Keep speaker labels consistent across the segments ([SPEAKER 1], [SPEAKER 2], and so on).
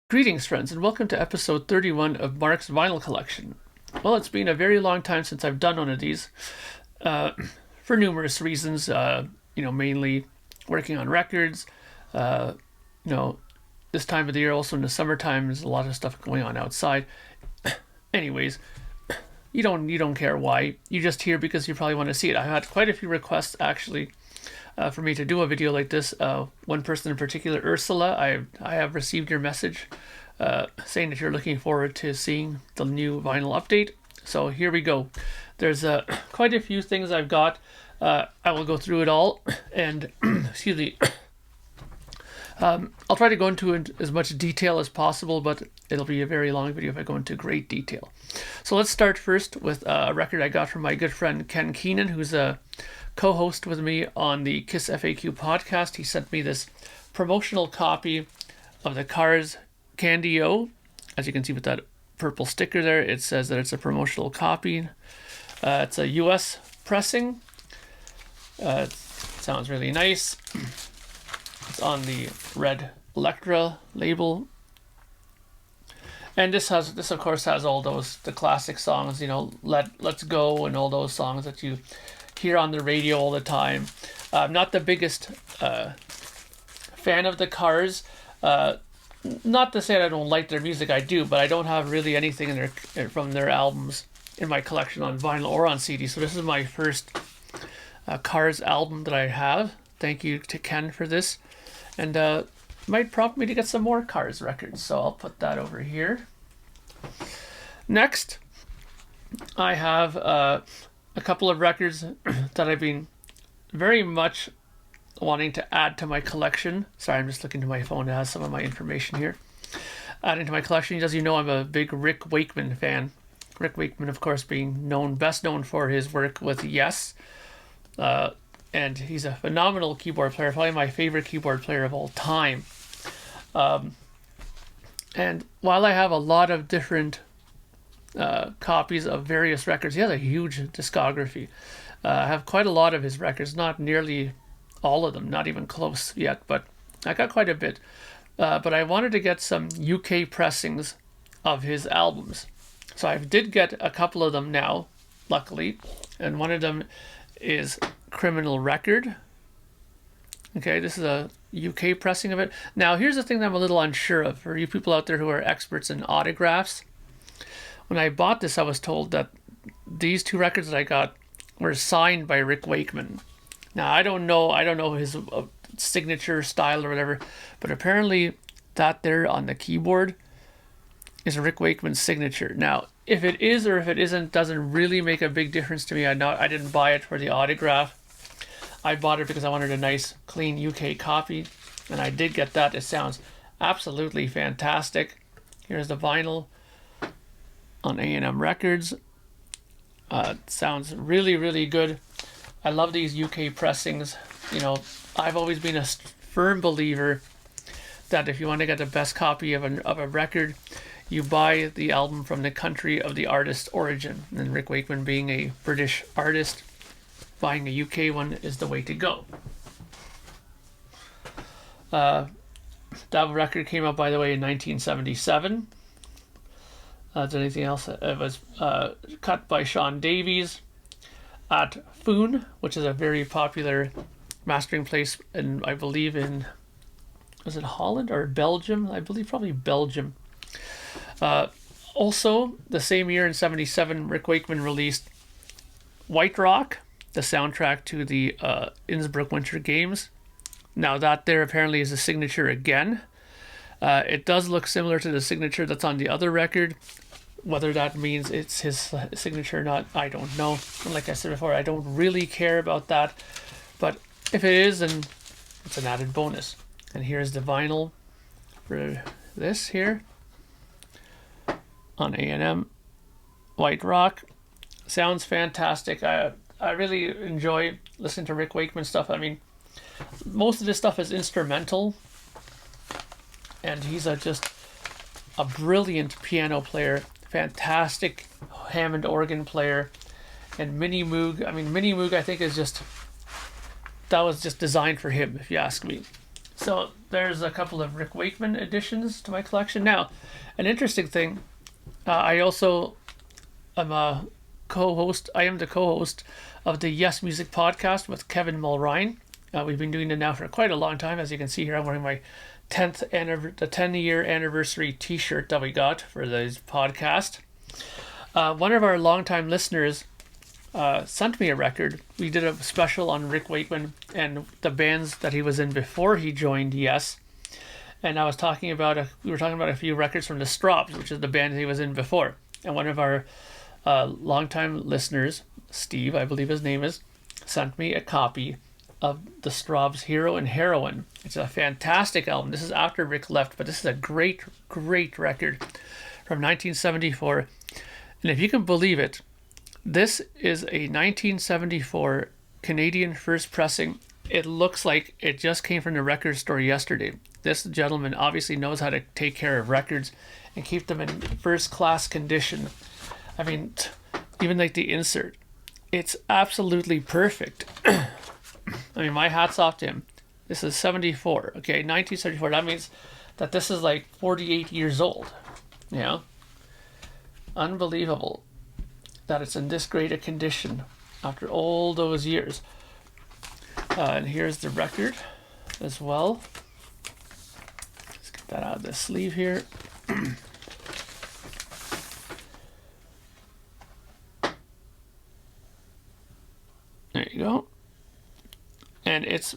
[SPEAKER 1] Greetings, friends, and welcome to episode 31 of Mark's Vinyl Collection. Well, it's been a very long time since I've done one of these, for numerous reasons. Mainly working on records. This time of the year, also in the summertime, there's a lot of stuff going on outside. Anyways, you don't care why. You just hear because you probably want to see it. I've had quite a few requests actually. For me to do a video like this. One person in particular, Ursula, I have received your message saying that you're looking forward to seeing the new vinyl update. So here we go. There's quite a few things I've got. I will go through it all, and excuse me. I'll try to go into as much detail as possible, but it'll be a very long video if I go into great detail. So let's start first with a record I got from my good friend Ken Keenan, who's a co-host with me on the Kiss FAQ podcast. He sent me this promotional copy of the Cars Candio. As you can see with that purple sticker there, it says that it's a promotional copy. It's a US pressing. It sounds really nice. It's on the red Electra label. And this of course has all the classic songs, Let's Go and all those songs that you hear on the radio all the time. I'm not the biggest fan of the Cars. Not to say that I don't like their music, I do, but I don't have really anything from their albums in my collection on vinyl or on CD. So this is my first Cars album that I have. Thank you to Ken for this. And might prompt me to get some more Cars records, so I'll put that over here. Next, I have a couple of records that I've been very much wanting to add to my collection. Sorry, I'm just looking to my phone. It has some of my information here. Add into my collection. As you know, I'm a big Rick Wakeman fan. Rick Wakeman, of course, being best known for his work with Yes. And he's a phenomenal keyboard player, probably my favorite keyboard player of all time. And while I have a lot of different copies of various records, he has a huge discography. I have quite a lot of his records, not nearly all of them, not even close yet, but I got quite a bit. But I wanted to get some UK pressings of his albums. So I did get a couple of them now, luckily, and one of them is Criminal Record. Okay, this is a UK pressing of it. Now, here's the thing that I'm a little unsure of for you people out there who are experts in autographs. When I bought this, I was told that these two records that I got were signed by Rick Wakeman. Now, I don't know his signature style or whatever, but apparently that there on the keyboard is Rick Wakeman's signature. Now, if it is or if it isn't doesn't really make a big difference to me. I didn't buy it for the autograph. I bought it because I wanted a nice, clean UK copy, and I did get that. It sounds absolutely fantastic. Here's the vinyl on A&M Records. It sounds really, really good. I love these UK pressings. I've always been a firm believer that if you want to get the best copy of a record, you buy the album from the country of the artist's origin. And Rick Wakeman being a British artist, buying a UK one is the way to go. That record came out, by the way, in 1977. Is there anything else? It was cut by Sean Davies at Foon, which is a very popular mastering place, I believe was it Holland or Belgium? I believe probably Belgium. Also, the same year in 77, Rick Wakeman released White Rock, the soundtrack to the Innsbruck Winter Games. Now that there apparently is a signature again. It does look similar to the signature that's on the other record. Whether that means it's his signature or not, I don't know. And like I said before, I don't really care about that. But if it is, then it's an added bonus. And here's the vinyl for this here on A&M White Rock. Sounds fantastic. I really enjoy listening to Rick Wakeman stuff. I mean, most of this stuff is instrumental, and he's just a brilliant piano player, fantastic Hammond organ player, and Mini Moog. I mean, Mini Moog I think is that was just designed for him, if you ask me. So there's a couple of Rick Wakeman additions to my collection. Now, an interesting thing, I also am a co-host. I am the co-host of the Yes Music podcast with Kevin Mulrine. We've been doing it now for quite a long time. As you can see here, I'm wearing my 10-year anniversary T-shirt that we got for this podcast. One of our longtime listeners sent me a record. We did a special on Rick Wakeman and the bands that he was in before he joined Yes. And we were talking about a few records from the Strawbs, which is the band he was in before. And one of our longtime listeners, Steve, I believe his name is, sent me a copy of the Strawbs' Hero and Heroine. It's a fantastic album. This is after Rick left, but this is a great, great record from 1974. And if you can believe it, this is a 1974 Canadian first pressing. It looks like it just came from the record store yesterday. This gentleman obviously knows how to take care of records and keep them in first class condition. I mean, even like the insert, it's absolutely perfect. I mean, my hat's off to him. This is 74, okay, 1974. That means that this is like 48 years old. You know, unbelievable that it's in this great a condition after all those years. And here's the record as well. Let's get that out of the sleeve here. There you go. And it's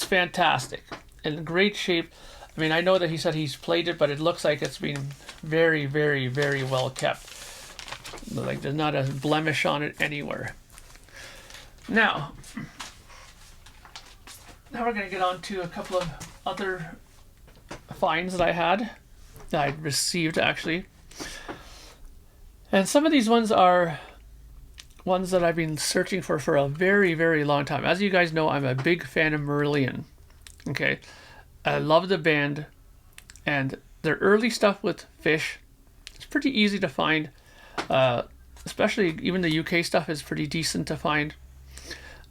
[SPEAKER 1] fantastic, in great shape. I mean, I know that he said he's played it, but it looks like it's been very, very, very well kept. Like there's not a blemish on it anywhere. Now we're going to get on to a couple of other finds that I had, that I received actually. And some of these ones are ones that I've been searching for a very, very long time. As you guys know, I'm a big fan of Marillion. Okay, I love the band, and their early stuff with Fish, it's pretty easy to find. Especially even the UK stuff is pretty decent to find.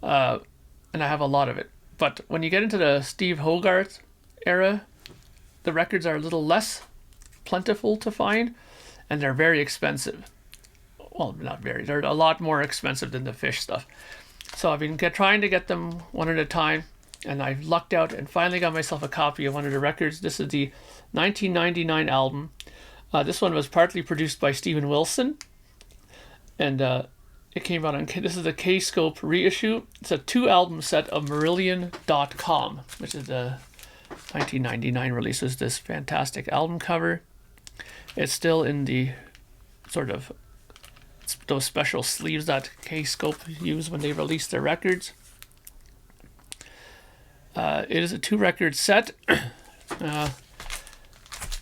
[SPEAKER 1] And I have a lot of it. But when you get into the Steve Hogarth era, the records are a little less plentiful to find, and they're very expensive. Well, not very. They're a lot more expensive than the Fish stuff. So I've been trying to get them one at a time, and I've lucked out and finally got myself a copy of one of the records. This is the 1999 album. This one was partly produced by Steven Wilson, and it came out on, this is the Kscope reissue. It's a 2-album set of Marillion.com, which is the 1999 release. Is this fantastic album cover. It's still in the sort of those special sleeves that Kscope use when they release their records. It is a 2-record set. I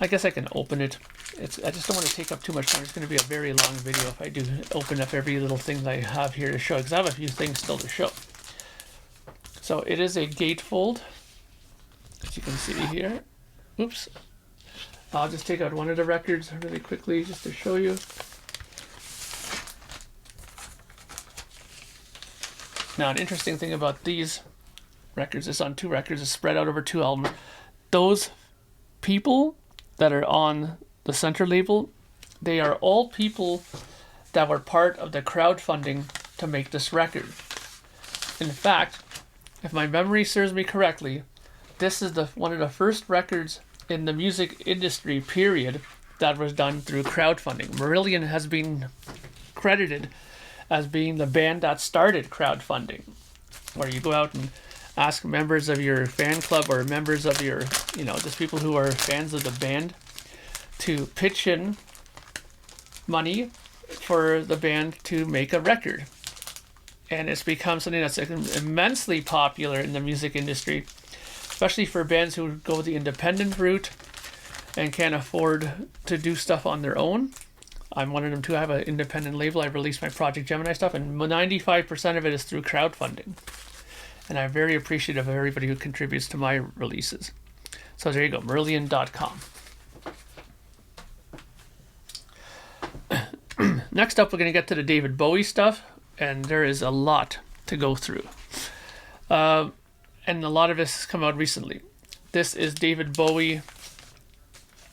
[SPEAKER 1] guess I can open it. I just don't want to take up too much time. It's going to be a very long video if I do open up every little thing that I have here to show, because I have a few things still to show. So it is a gatefold, as you can see here. Oops. I'll just take out one of the records really quickly just to show you. Now, an interesting thing about these records, it's on 2 records, it's spread out over 2 albums. Those people that are on the center label, they are all people that were part of the crowdfunding to make this record. In fact, if my memory serves me correctly, this is one of the first records in the music industry, period, that was done through crowdfunding. Marillion has been credited as being the band that started crowdfunding, where you go out and ask members of your fan club or members of your, just people who are fans of the band, to pitch in money for the band to make a record. And it's become something that's immensely popular in the music industry, especially for bands who go the independent route and can't afford to do stuff on their own. I'm one of them too. I have an independent label. I release my Project Gemini stuff, and 95% of it is through crowdfunding. And I'm very appreciative of everybody who contributes to my releases. So there you go, Marillion.com. Next up, we're going to get to the David Bowie stuff, and there is a lot to go through. And a lot of this has come out recently. This is David Bowie,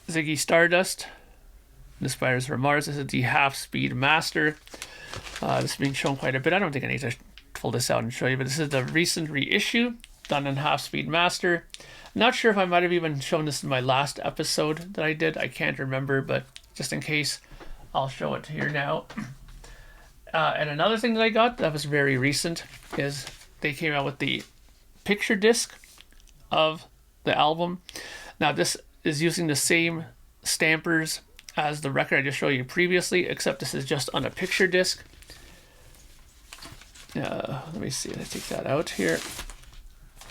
[SPEAKER 1] Ziggy Stardust, The Spiders from Mars. This is the half-speed master. This is being shown quite a bit. I don't think I need to pull this out and show you, but this is the recent reissue done in half-speed master. I'm not sure if I might have even shown this in my last episode that I did. I can't remember, but just in case, I'll show it here now. And another thing that I got that was very recent is they came out with the picture disc of the album. Now this is using the same stampers as the record I just showed you previously, except this is just on a picture disc. Let me see, let's take that out here.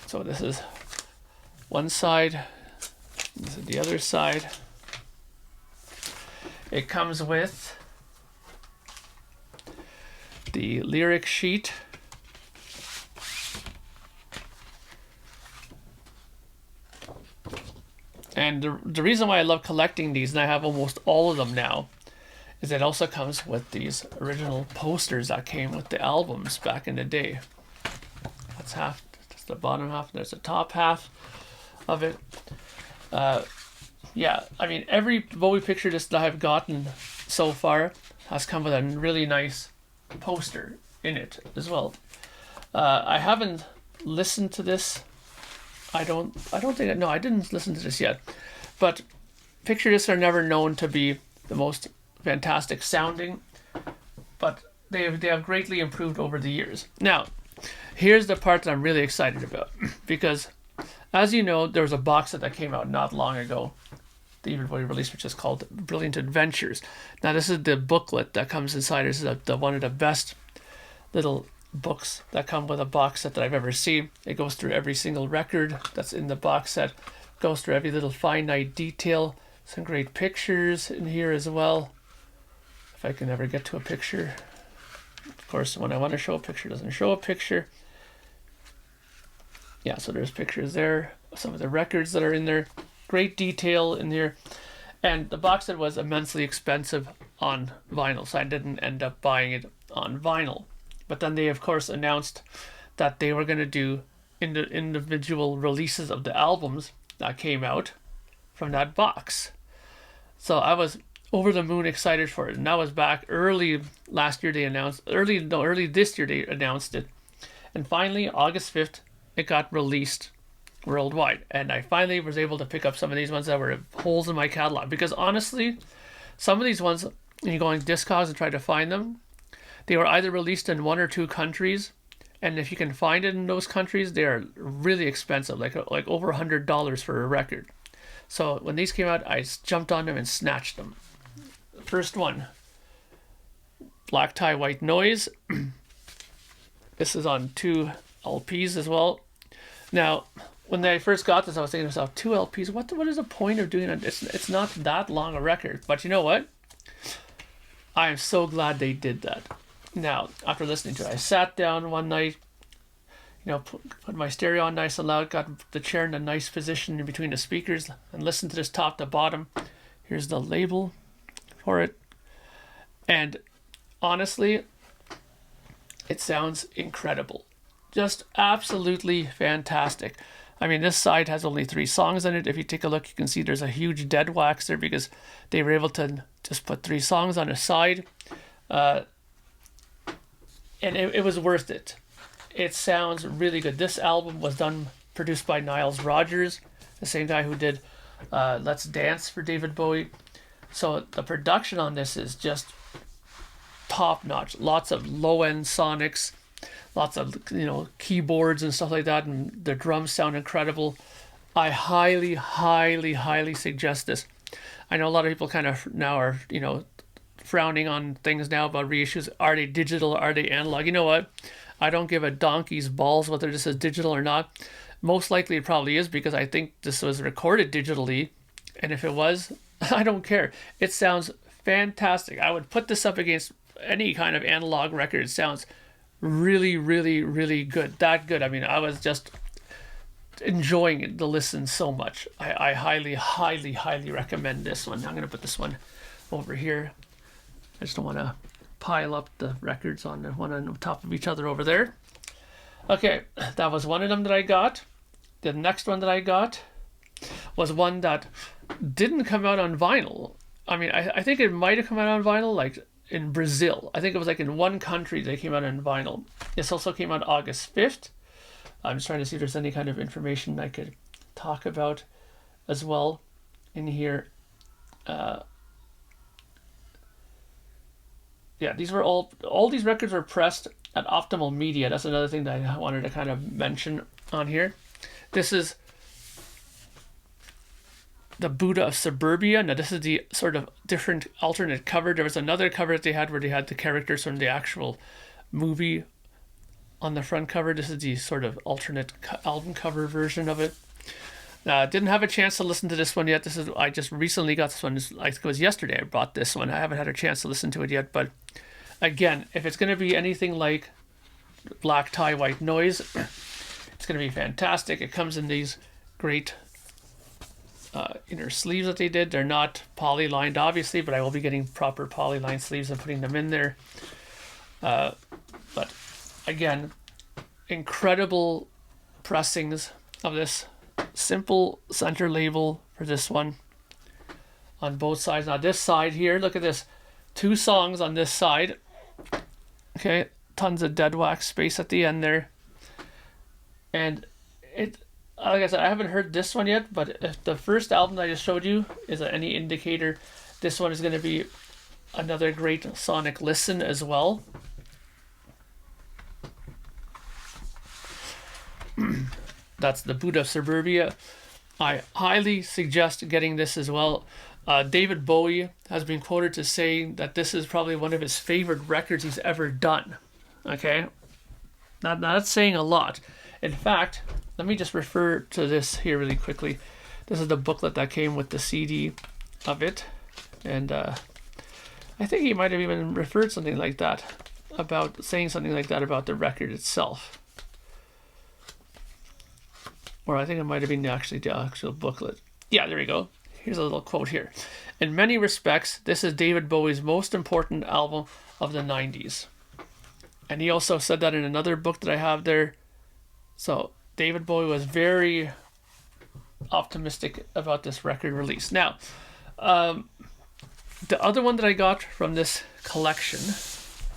[SPEAKER 1] So this is one side, this is the other side. It comes with the lyric sheet, and the reason why I love collecting these, and I have almost all of them now, is it also comes with these original posters that came with the albums back in the day. That's the bottom half, there's the top half of it. Yeah, I mean, every Bowie picture disc that I've gotten so far has come with a really nice poster in it as well. I haven't listened to this. I didn't listen to this yet, but picture discs are never known to be the most fantastic sounding, but they have greatly improved over the years. Now, here's the part that I'm really excited about, because as you know, there was a box set that came out not long ago, David Bowie release, which is called Brilliant Adventures. Now this is the booklet that comes inside. This is the one of the best little books that come with a box set that I've ever seen. It goes through every single record that's in the box set, goes through every little finite detail. Some great pictures in here as well, if I can ever get to a picture. Of course, when I want to show a picture, it doesn't show a picture. Yeah, so there's pictures there, some of the records that are in there. Great detail in here. And the box set was immensely expensive on vinyl, so I didn't end up buying it on vinyl. But then they, of course, announced that they were going to do individual releases of the albums that came out from that box. So I was over the moon excited for it. And that was back early this year they announced it. And finally, August 5th, it got released worldwide. And I finally was able to pick up some of these ones that were holes in my catalog. Because honestly, some of these ones, when you go on Discogs and try to find them, they were either released in 1 or 2 countries, and if you can find it in those countries, they are really expensive, like over $100 for a record. So when these came out, I jumped on them and snatched them. First one, Black Tie, White Noise. This is on 2 LPs as well. Now, when I first got this, I was thinking to myself, 2 LPs, what is the point of doing it? It's not that long a record. But you know what? I am so glad they did that. Now, after listening to it, I sat down one night, put my stereo on nice and loud, got the chair in a nice position in between the speakers, and listened to this top to bottom. Here's the label for it. And honestly, it sounds incredible. Just absolutely fantastic. I mean, this side has only 3 songs on it. If you take a look, you can see there's a huge dead wax there because they were able to just put 3 songs on a side. And it was worth it. It sounds really good. This album was produced by Niles Rodgers, the same guy who did Let's Dance for David Bowie. So the production on this is just top notch. Lots of low end sonics, lots of keyboards and stuff like that, and the drums sound incredible. I highly, highly, highly suggest this. I know a lot of people kind of now are frowning on things now about reissues. Are they digital? Are they analog? You know what? I don't give a donkey's balls whether this is digital or not. Most likely it probably is, because I think this was recorded digitally. And if it was, I don't care. It sounds fantastic. I would put this up against any kind of analog record. It sounds really, really, really good. That good. I mean, I was just enjoying the listen so much. I highly, highly, highly recommend this one. I'm going to put this one over here. I just don't want to pile up the records on one on top of each other over there. Okay, that was one of them that I got. The next one that I got was one that didn't come out on vinyl. I mean, I think it might have come out on vinyl, like in Brazil. I think it was like in one country they came out on vinyl. This also came out August 5th. I'm just trying to see if there's any kind of information I could talk about as well in here. Yeah, these were all these records were pressed at Optimal Media. That's another thing that I wanted to kind of mention on here. This is the Buddha of Suburbia. Now this is the sort of different alternate cover. There was another cover that they had where they had the characters from the actual movie on the front cover. This is the sort of alternate album cover version of it. Didn't have a chance to listen to this one yet. I just recently got this one. I think it was yesterday I bought this one. I haven't had a chance to listen to it yet. But again, if it's going to be anything like Black Tie, White Noise, it's going to be fantastic. It comes in these great inner sleeves that they did. They're not poly-lined, obviously, but I will be getting proper poly-lined sleeves and putting them in there. But again, incredible pressings of this. Simple center label for this one on both sides. Now this side here, look at this, 2 songs on this side. Okay, tons of dead wax space at the end there. And it, like I said, I haven't heard this one yet, but if the first album that I just showed you is any indicator, this one is going to be another great sonic listen as well. That's the Buddha of Suburbia. I highly suggest getting this as well. David Bowie has been quoted to saying that this is probably one of his favorite records he's ever done. Okay? Not that's saying a lot. In fact, let me just refer to this here really quickly. This is the booklet that came with the CD of it. And I think he might have even referred something like that, about saying something like that about the record itself. Or I think it might have been actually the actual booklet. Yeah, there we go. Here's a little quote here. In many respects, this is David Bowie's most important album of the 90s. And he also said that in another book that I have there. So David Bowie was very optimistic about this record release. Now, the other one that I got from this collection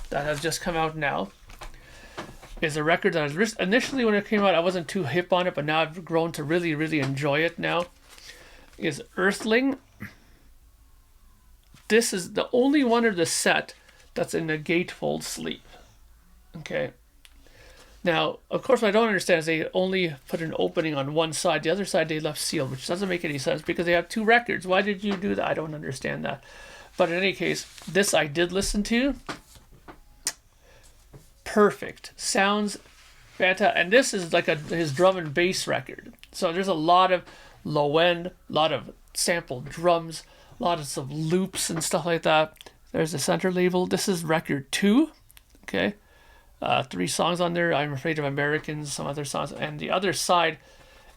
[SPEAKER 1] that has just come out now is a record that I was initially, when it came out, I wasn't too hip on it, but now I've grown to really, really enjoy it now. Is Earthling. This is the only one of the set that's in the gatefold sleeve. Okay. Now, of course, what I don't understand is they only put an opening on one side. The other side they left sealed, which doesn't make any sense because they have 2 records. Why did you do that? I don't understand that. But in any case, this I did listen to. Perfect. Sounds fantastic. And this is like his drum and bass record. So there's a lot of low end, a lot of sampled drums, a lot of some loops and stuff like that. There's the center label. This is record 2. Okay. 3 songs on there. I'm Afraid of Americans, some other songs. And the other side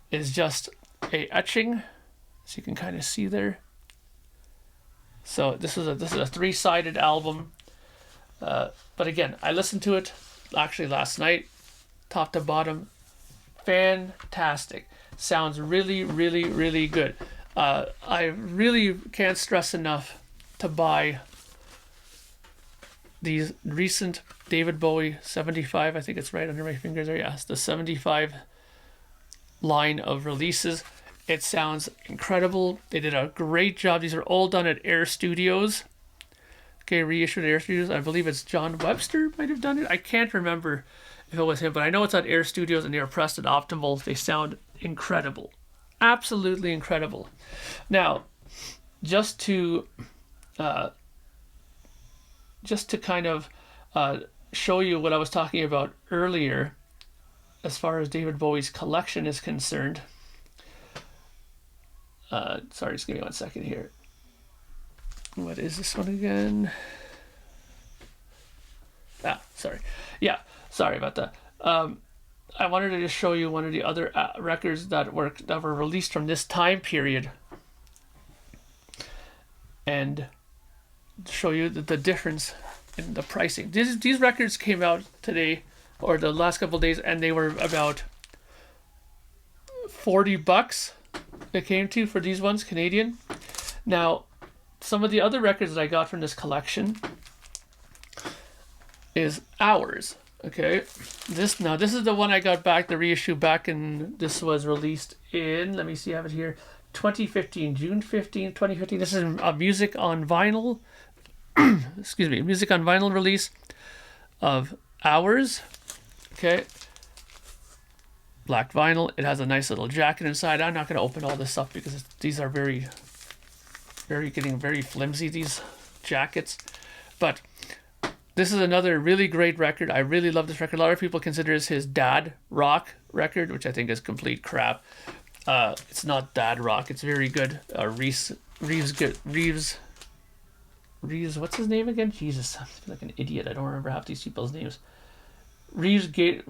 [SPEAKER 1] is just a etching. So you can kind of see there. So this is a 3-sided album. But again, I listened to it actually last night, top to bottom. Fantastic. Sounds really, really, really good. I really can't stress enough to buy these recent David Bowie 75, I think it's right under my finger there, yes, the 75 line of releases. It sounds incredible. They did a great job. These are all done at Air Studios. Okay, reissued Air Studios. I believe it's John Webster might have done it. I can't remember if it was him, but I know it's at Air Studios and they are pressed at Optimal. They sound incredible. Absolutely incredible. Now, just to kind of show you what I was talking about earlier as far as David Bowie's collection is concerned. Sorry, just give me 1 second here. What is this one again? Sorry. Yeah, sorry about that. I wanted to just show you one of the other records that were released from this time period, and show you the difference in the pricing. These records came out today, or the last couple of days, and they were about $40 it came to for these ones, Canadian. Now, some of the other records that I got from this collection is Hours. Okay, this is the one I got back, the reissue back, and this was released in, let me see, I have it here, 2015, June 15, 2015. This is a music on vinyl, excuse me, music on vinyl release of Hours. Okay, black vinyl. It has a nice little jacket inside. I'm not going to open all this stuff because these are getting very flimsy, these jackets. But this is another really great record. I really love this record. A lot of people consider this his dad rock record, which I think is complete crap. It's not dad rock. It's very good. Reeves, what's his name again? Jesus, I feel like an idiot. I don't remember half these people's names. Reeves Gabrel.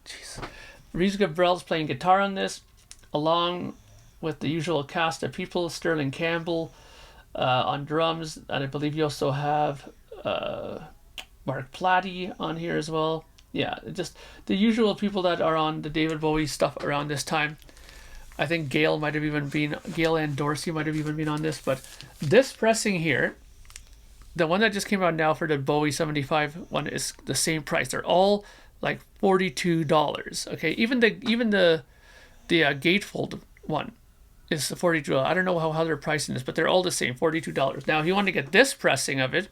[SPEAKER 1] Jeez. Reeves Gabrel's playing guitar on this, along with the usual cast of people. Sterling Campbell on drums, and I believe you also have Mark Platty on here as well. Yeah, just the usual people that are on the David Bowie stuff around this time. I think Gail and Dorsey might have even been on this, but this pressing here, the one that just came out now for the Bowie 75 one, is the same price. They're all like $42. Okay, even the gatefold one is $42. I don't know how they're pricing this, but they're all the same, $42. Now, if you want to get this pressing of it,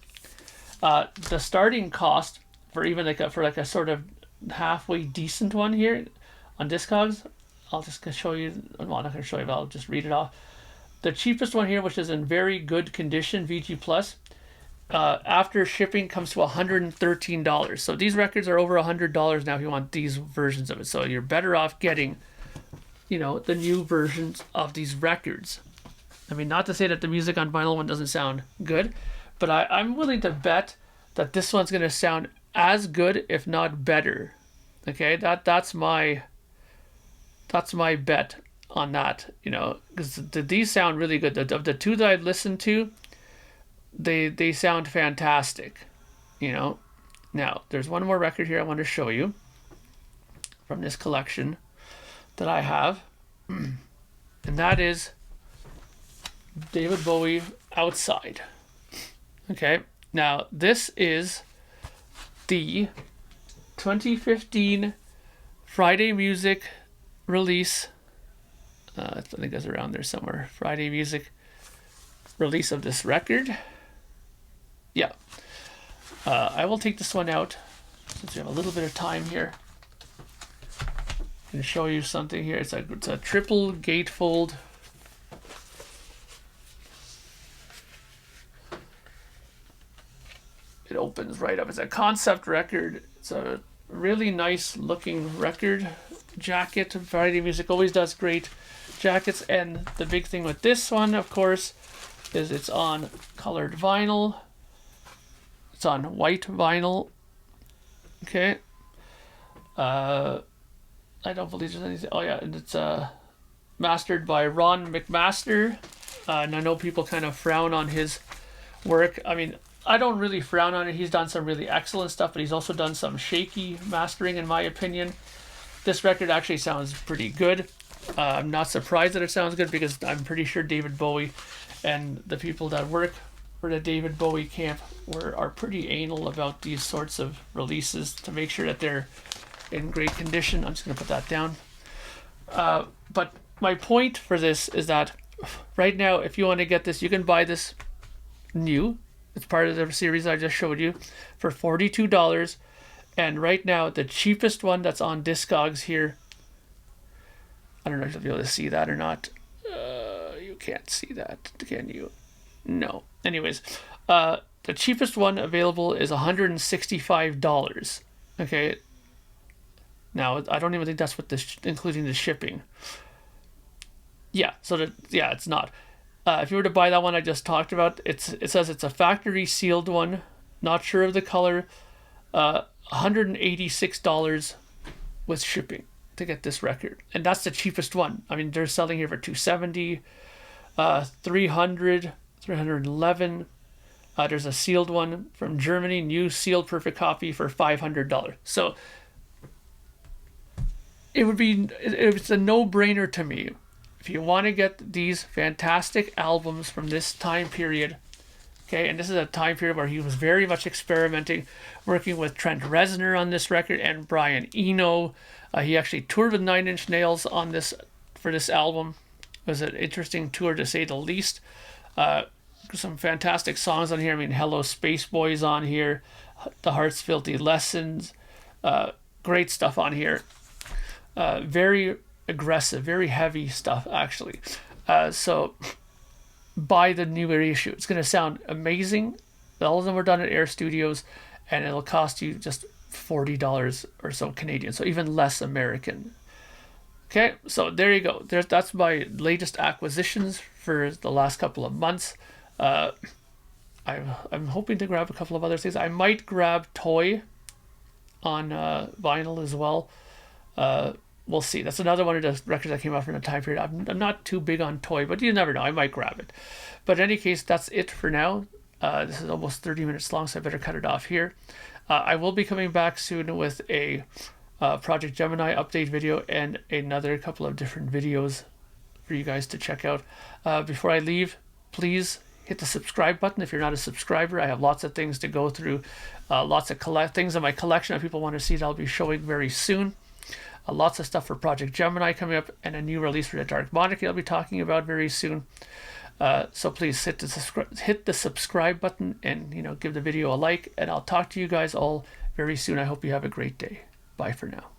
[SPEAKER 1] the starting cost for even like a sort of halfway decent one here on Discogs, I'll just show you. Well, I'm not going to show you, but I'll just read it off. The cheapest one here, which is in very good condition, VG Plus, after shipping comes to $113. So these records are over $100 now if you want these versions of it. So you're better off getting, the new versions of these records. I mean, not to say that the music on vinyl one doesn't sound good, but I'm willing to bet that this one's going to sound as good, if not better. Okay, that's my bet on that, because these sound really good. Of the two that I've listened to, they sound fantastic, Now, there's one more record here I want to show you from this collection that I have, and that is David Bowie Outside. Okay, now this is the 2015 Friday Music release. I think it's around there somewhere. Friday Music release of this record. Yeah. I will take this one out since we have a little bit of time here and show you something here. It's a triple gatefold. It opens right up. It's a concept record. It's a really nice looking record jacket. Friday Music always does great jackets, and the big thing with this one, of course, is it's on colored vinyl. It's on white vinyl. Okay. I don't believe there's anything. Oh yeah, and it's mastered by Ron McMaster. And I know people kind of frown on his work. I mean, I don't really frown on it. He's done some really excellent stuff, but he's also done some shaky mastering, in my opinion. This record actually sounds pretty good. I'm not surprised that it sounds good because I'm pretty sure David Bowie and the people that work for the David Bowie camp are pretty anal about these sorts of releases to make sure that they're in great condition. I'm just going to put that down. But my point for this is that right now, if you want to get this, you can buy this new. It's part of the series I just showed you for $42. And right now, the cheapest one that's on Discogs here, I don't know if you'll be able to see that or not. You can't see that, can you? No. Anyways, the cheapest one available is $165. Okay. Now, I don't even think that's what this, including the shipping. Yeah, so it's not. If you were to buy that one I just talked about, it says it's a factory sealed one. Not sure of the color. $186 with shipping to get this record, and that's the cheapest one. I mean, they're selling here for $270, $300, $311. There's a sealed one from Germany, new sealed perfect copy for $500. So it's a no-brainer to me. If you want to get these fantastic albums from this time period, okay, and this is a time period where he was very much experimenting, working with Trent Reznor on this record and Brian Eno. He actually toured with Nine Inch Nails on this for this album. It was an interesting tour to say the least. Some fantastic songs on here. I mean, Hello Space Boy's on here, The Heart's Filthy Lessons. Great stuff on here. Very aggressive, very heavy stuff, actually. So buy the new reissue. It's going to sound amazing. All of them were done at Air Studios, and it'll cost you just $40 or so Canadian, so even less American. Okay, so there you go. That's my latest acquisitions for the last couple of months. I'm hoping to grab a couple of other things. I might grab Toy on vinyl as well. We'll see. That's another one of the records that came out from the time period. I'm not too big on Toy, but you never know. I might grab it. But in any case, that's it for now. This is almost 30 minutes long, so I better cut it off here. I will be coming back soon with a Project Gemini update video and another couple of different videos for you guys to check out. Before I leave, please hit the subscribe button if you're not a subscriber. I have lots of things to go through, lots of things in my collection that people want to see that I'll be showing very soon. Lots of stuff for Project Gemini coming up, and a new release for the Dark Monarchy I'll be talking about very soon. So please hit the subscribe button and give the video a like, and I'll talk to you guys all very soon. I hope you have a great day. Bye for now.